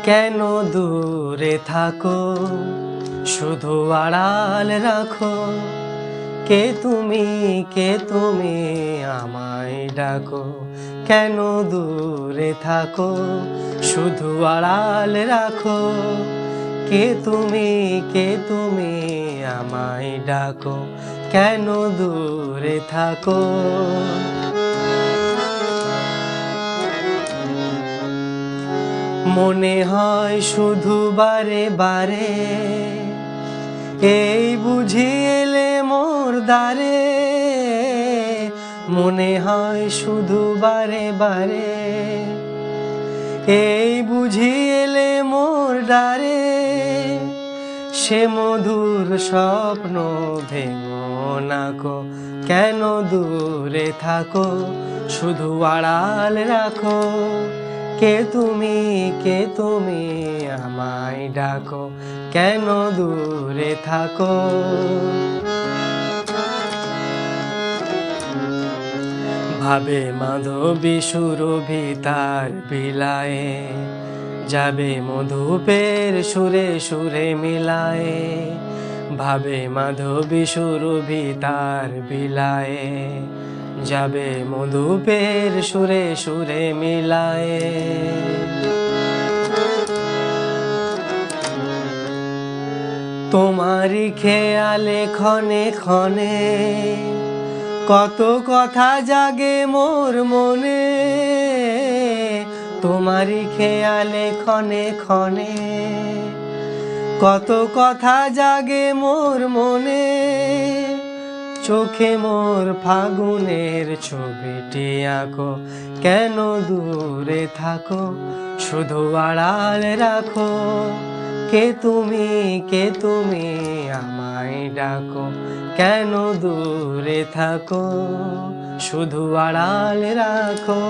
কেন দূরে থাকো, শুধু আড়াল রাখো। কে তুমি আমায় ডাকো। কেন দূরে থাকো, শুধু আড়াল রাখো। কে তুমি আমায় ডাকো। কেন দূরে থাকো। মনে হয় শুধু বারে বারে, এই বুঝি এলে মোর দ্বারে। মনে হয় শুধু বারে বারে, এই বুঝি এলে মোর দ্বারে। সে মধুর স্বপ্ন ভেঙো নাকো। কেন দূরে থাকো, শুধু আড়াল রাখো। কে তুমি আমায় ডাকো। কেন দূরে থাকো। ভাবে মাধবী সুরভি তার বিলায়ে, যাবে মধুপের সুরে সুরে মিলায়ে। ভাবে মাধবী সুরভি তার বিলায়ে, যাবে মধুপের সুরে সুরে মিলায়ে। তোমারি খেয়ালে ক্ষণে ক্ষণে, কত কথা জাগে মোর মনে। তোমারি খেয়ালে ক্ষণে ক্ষণে, কত কথা জাগে মোর মনে। চোখে মোর ফাগুনের ছবিটি আঁকো। কেন দূরে থাকো, শুধু আড়াল রাখো। কে তুমি আমায় ডাকো। কেন দূরে থাকো, শুধু আড়াল রাখো।